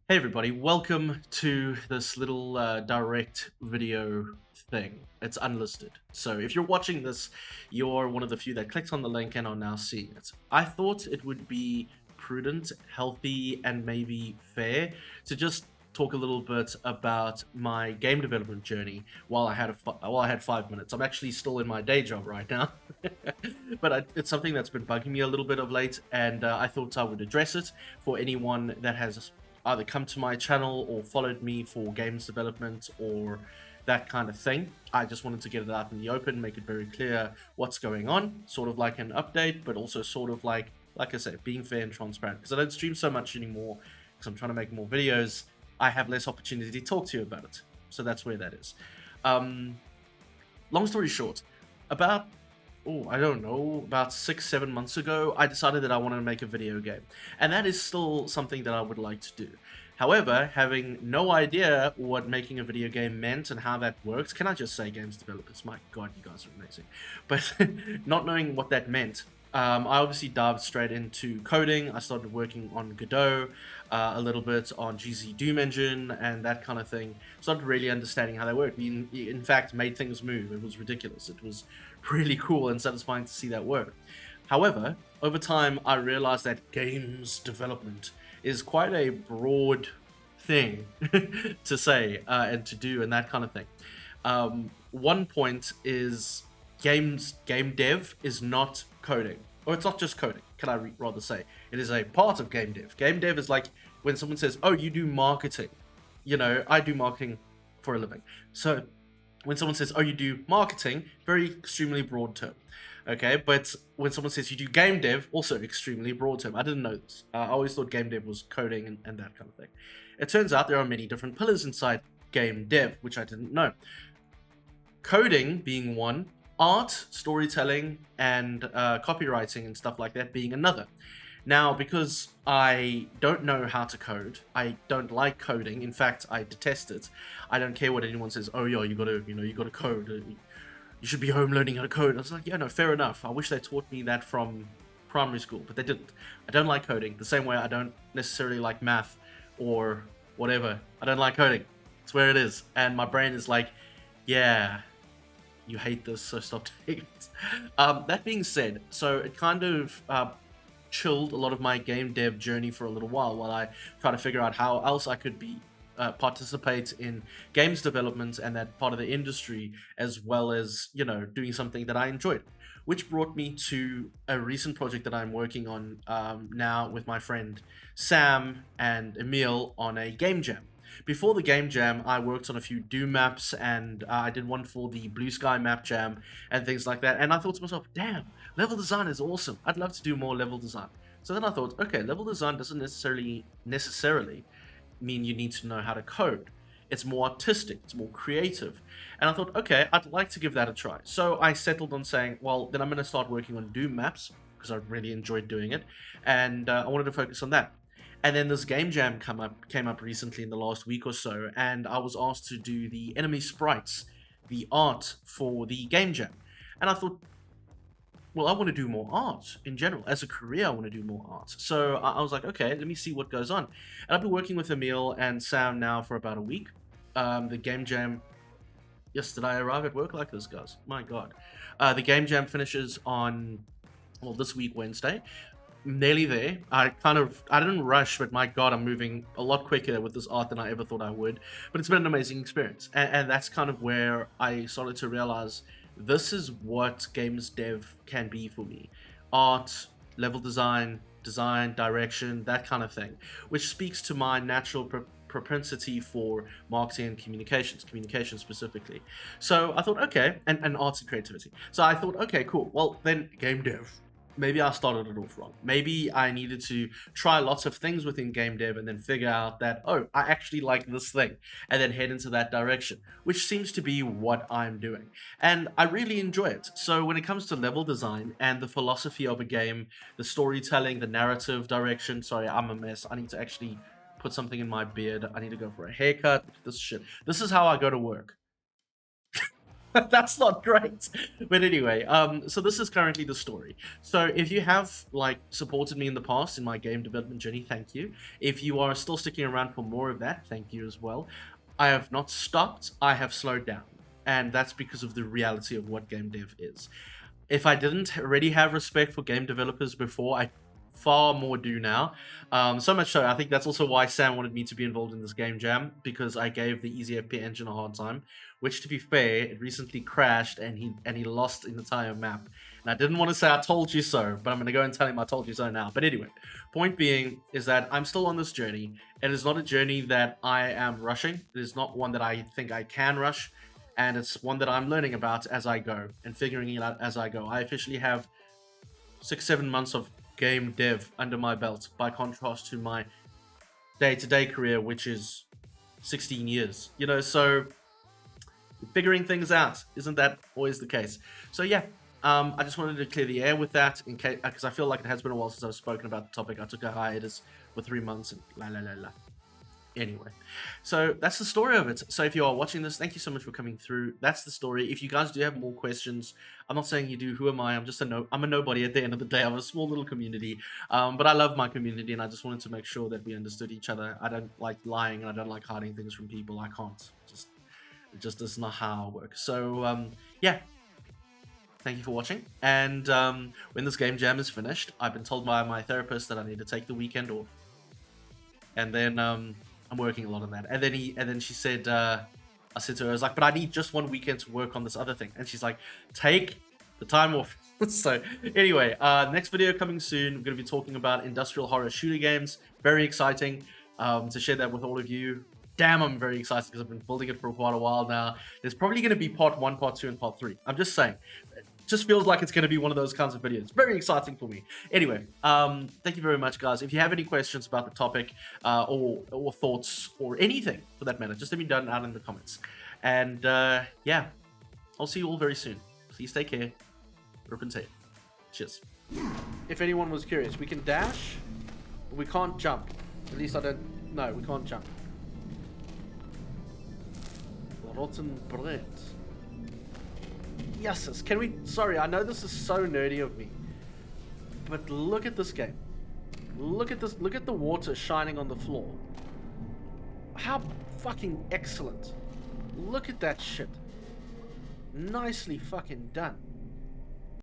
Hey everybody, welcome to this little direct video thing. It's unlisted. So if you're watching this, you're one of the few that clicked on the link and are now seeing it. I thought it would be prudent, healthy, and maybe fair to just talk a little bit about my game development journey while I had 5 minutes. I'm actually still in my day job right now, but it's something that's been bugging me a little bit of late, and I thought I would address it for anyone that has either come to my channel or followed me for games development or that kind of thing. I just wanted to get it out in the open, make it very clear what's going on, sort of like an update, but also sort of like I said, being fair and transparent. Because I don't stream so much anymore, because I'm trying to make more videos. I have less opportunity to talk to you about it. So that's where that is. Um, Long story short, about I don't know, about 6-7 months ago, I decided that I wanted to make a video game. And that is still something that I would like to do. However, having no idea what making a video game meant and how that works, can I just say, games developers, my god, you guys are amazing. But not knowing what that meant, I obviously dived straight into coding. I started working on Godot, a little bit on GZ Doom Engine, and that kind of thing. Started really understanding how they work. We, in fact, made things move. It was ridiculous. It was really cool and satisfying to see that work. However, over time, I realized that games development is quite a broad thing to say and to do and that kind of thing. One point is game dev is not coding, or it's not just coding. Can I rather say it is a part of game dev? Game dev is like when someone says, "Oh, you do marketing." You know, I do marketing for a living. So when someone says, "Oh, you do marketing," very extremely broad term. Okay, but when someone says you do game dev, also extremely broad term. I didn't know this. I always thought game dev was coding and that kind of thing. It turns out there are many different pillars inside game dev, which I didn't know. Coding being one, art, storytelling, and copywriting and stuff like that being another. Now, because I don't know how to code, I don't like coding. In fact, I detest it. I don't care what anyone says. Oh, yeah, you gotta code. You should be home learning how to code. I was like, yeah, no, fair enough. I wish they taught me that from primary school, but they didn't. I don't like coding the same way I don't necessarily like math or whatever. I don't like coding. It's where it is, and my brain is like, yeah, you hate this, so stop doing it. That being said, so it kind of chilled a lot of my game dev journey for a little while I try to figure out how else I could be participate in games development and that part of the industry, as well as, you know, doing something that I enjoyed, which brought me to a recent project that I'm working on now with my friend Sam and Emil on a game jam. Before the game jam, I worked on a few Doom maps, and I did one for the Blue Sky map jam and things like that. And I thought to myself, damn, level design is awesome. I'd love to do more level design. So then I thought, okay, level design doesn't necessarily mean you need to know how to code. It's more artistic, it's more creative. And I thought, okay, I'd like to give that a try. So I settled on saying, well, then I'm going to start working on Doom maps because I really enjoyed doing it, and I wanted to focus on that. And then this game jam came up recently in the last week or so, and I was asked to do the enemy sprites, the art for the game jam. And I thought, well, I want to do more art in general. As a career, I want to do more art. So I was like, okay, let me see what goes on. And I've been working with Emil and Sam now for about a week. The game jam, yesterday I arrived at work like this, guys. My God. The game jam finishes on, well, this week, Wednesday. Nearly there. I didn't rush, but my God, I'm moving a lot quicker with this art than I ever thought I would. But it's been an amazing experience. And that's kind of where I started to realize this is what games dev can be for me. Art, level design, direction, that kind of thing, which speaks to my natural propensity for marketing and communication specifically. So I thought, okay, and arts and creativity. So I thought, okay, cool. Well, then game dev. Maybe I started it off wrong. Maybe I needed to try lots of things within game dev and then figure out that, oh, I actually like this thing, and then head into that direction, which seems to be what I'm doing. And I really enjoy it. So when it comes to level design and the philosophy of a game, the storytelling, the narrative direction, sorry, I'm a mess. I need to actually put something in my beard. I need to go for a haircut. This shit. This is how I go to work. That's not great. But anyway, so this is currently the story. So if you have like supported me in the past in my game development journey, thank you. If you are still sticking around for more of that, thank you as well. I have not stopped, I have slowed down. And that's because of the reality of what game dev is. If I didn't already have respect for game developers before, I far more do now. So much so, I think that's also why Sam wanted me to be involved in this game jam, because I gave the Easy FP engine a hard time, which, to be fair, it recently crashed and he lost an entire map. And I didn't want to say I told you so, but I'm going to go and tell him I told you so now. But anyway, point being is that I'm still on this journey. It is not a journey that I am rushing. It is not one that I think I can rush. And it's one that I'm learning about as I go and figuring it out as I go. I officially have 6-7 months of game dev under my belt, by contrast to my day-to-day career, which is 16 years. You know, so figuring things out, isn't that always the case? So yeah, I just wanted to clear the air with that, in case, because I feel like it has been a while since I've spoken about the topic. I took a hiatus for 3 months and la. Anyway, so that's the story of it. So if you are watching this, thank you so much for coming through. That's the story. If you guys do have more questions, I'm not saying you do. Who am I? I'm just I'm a nobody at the end of the day. I'm a small little community, but I love my community, and I just wanted to make sure that we understood each other. I don't like lying, and I don't like hiding things from people. I can't. It just is not how I work. So yeah. Thank you for watching, and when this game jam is finished, I've been told by my therapist that I need to take the weekend off, and then I'm working a lot on that. And then she said, I said to her, I was like, but I need just one weekend to work on this other thing. And she's like, take the time off. So anyway, next video coming soon. We're going to be talking about industrial horror shooter games. Very exciting to share that with all of you. Damn, I'm very excited because I've been building it for quite a while now. There's probably going to be part 1, part 2, and part 3. I'm just saying. Just feels like it's going to be one of those kinds of videos. Very exciting for me. Anyway, thank you very much, guys. If you have any questions about the topic or thoughts or anything for that matter, just let me know out in the comments. And yeah, I'll see you all very soon. Please take care. Rip and tape. Cheers. If anyone was curious, we can dash, but we can't jump. At least I don't... No, we can't jump. Rotten bread. Yes, can we... Sorry, I know this is so nerdy of me, but look at this game. Look at this. Look at the water shining on the floor. How fucking excellent. Look at that shit. Nicely fucking done.